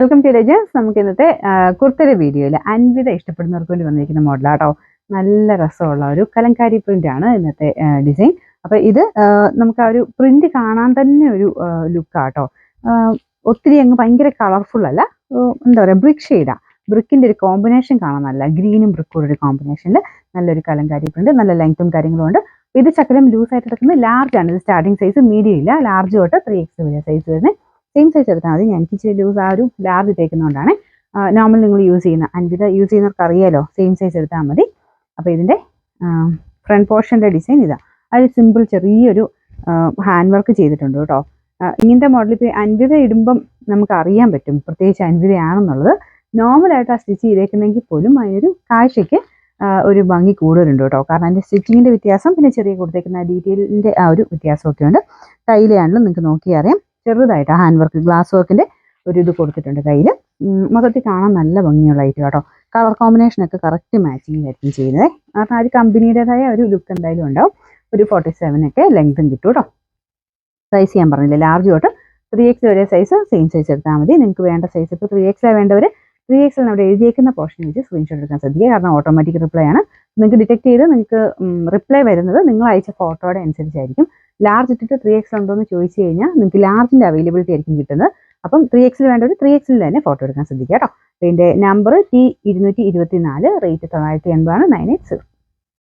Welcome to legends. നമുക്ക് ഇന്നത്തെ കുർത്തയുടെ വീഡിയോയിൽ അൻവിത ഇഷ്ടപ്പെടുന്നവർക്ക് വേണ്ടി വന്നിരിക്കുന്ന മോഡലാട്ടോ. നല്ല രസമുള്ള ഒരു കലങ്കാരി പ്രിന്റ് ആണ് ഇന്നത്തെ ഡിസൈൻ. അപ്പൊ ഇത് നമുക്ക് ആ ഒരു പ്രിന്റ് കാണാൻ തന്നെ ഒരു ലുക്കാട്ടോ. ഒത്തിരി അങ്ങ് ഭയങ്കര കളർഫുൾ അല്ല, എന്താ പറയുക, ബ്രിക്ക് ഷെയ്ഡാ. ബ്രിക്കിന്റെ ഒരു കോമ്പിനേഷൻ കാണാൻ നല്ല, ഗ്രീനും ബ്രിക്കും ഒരു കോമ്പിനേഷനിൽ നല്ലൊരു കലങ്കാരി പ്രിന്റ്, നല്ല ലെങ്ത്തും കാര്യങ്ങളും ഉണ്ട്. ഇത് ശകലം ലൂസ് ആയിട്ട് എടുക്കുന്നത് ലാർജ് ആണ്. ഇത് സ്റ്റാർട്ടിംഗ് സൈസ് മീഡിയം ഇല്ല, ലാർജ് തൊട്ട് 3X വരെ സൈസ് വരുന്നത്. സെയിം സൈസ് എടുത്താൽ മതി. ഞാൻ ഇച്ചിരി ലൂസ് ആ ഒരു ലാർജ് തേക്കുന്നതുകൊണ്ടാണ്. നോർമൽ നിങ്ങൾ യൂസ് ചെയ്യുന്ന അൻവിത യൂസ് ചെയ്യുന്നവർക്ക് അറിയാലോ, സെയിം സൈസ് എടുത്താൽ മതി. അപ്പോൾ ഇതിൻ്റെ ഫ്രണ്ട് പോർഷൻ്റെ ഡിസൈൻ ഇതാ. അത് സിമ്പിൾ ചെറിയൊരു ഹാൻഡ് വർക്ക് ചെയ്തിട്ടുണ്ട് കേട്ടോ. ഇങ്ങനത്തെ മോഡൽ ഇപ്പോൾ അൻവിത ഇടുമ്പം നമുക്ക് അറിയാൻ പറ്റും പ്രത്യേകിച്ച് അൻവിതയാണെന്നുള്ളത്. നോർമലായിട്ട് ആ സ്റ്റിച്ച് ചെയ്തേക്കുന്നെങ്കിൽ പോലും അതിനൊരു കാഴ്ചയ്ക്ക് ഒരു ഭംഗി കൂടുതലുണ്ട് കേട്ടോ. കാരണം അതിൻ്റെ സ്റ്റിച്ചിങ്ങിൻ്റെ വ്യത്യാസം, പിന്നെ ചെറിയ കൊടുത്തേക്കുന്ന ഡീറ്റെയിലിൻ്റെ ആ ഒരു വ്യത്യാസമൊക്കെ ഉണ്ട്. കയ്യിലാണെങ്കിലും നിങ്ങൾക്ക് നോക്കി അറിയാം, ചെറുതായിട്ട് ഹാൻഡ് വർക്ക്, ഗ്ലാസ് വർക്കിൻ്റെ ഒരു ഇത് കൊടുത്തിട്ടുണ്ട് കയ്യിൽ. മൊത്തത്തിൽ കാണാൻ നല്ല ഭംഗിയുള്ള ഐറ്റം കേട്ടോ. കളർ കോമ്പിനേഷനൊക്കെ കറക്റ്റ് മാച്ചിങ് ആയിരിക്കും ചെയ്യുന്നത്. കാരണം ആ ഒരു കമ്പനിയുടേതായ ഒരു ലുക്ക് എന്തായാലും ഉണ്ടാവും. ഒരു 47 ഒക്കെ ലെങ്ത്തും കിട്ടും കേട്ടോ. സൈസ് ഞാൻ പറഞ്ഞില്ല, ലാർജ് തൊട്ട് 3X വരെ സൈസ് സെയിം സൈസ് എടുത്താൽ മതി. നിങ്ങൾക്ക് വേണ്ട സൈസ് ഇപ്പോൾ 3X വേണ്ടവർ 3X അവിടെ എഴുതിയേക്കുന്ന പോർഷൻ വെച്ച് സ്ക്രീൻഷോട്ട് എടുക്കാൻ ശ്രദ്ധിക്കുക. കാരണം ഓട്ടോമാറ്റിക് റിപ്ലൈ ആണ്. നിങ്ങൾക്ക് ഡിറ്റക്ട് ചെയ്ത് നിങ്ങൾക്ക് റിപ്ലൈ വരുന്നത് നിങ്ങൾ അയച്ച ഫോട്ടോയുടെ അനുസരിച്ചായിരിക്കും. ലാർജ് ഇട്ടിട്ട് 3X ഉണ്ടോ എന്ന് ചോദിച്ചു കഴിഞ്ഞാൽ നിങ്ങൾക്ക് ലാർജിൻ്റെ അവൈലബിലിറ്റി ആയിരിക്കും കിട്ടുന്നത്. അപ്പം 3X വേണ്ടവർ 3X തന്നെ ഫോട്ടോ എടുക്കാൻ ശ്രദ്ധിക്കുക കേട്ടോ. ഇതിൻ്റെ നമ്പർ T224, റേറ്റ് 980 ആണ്, 980.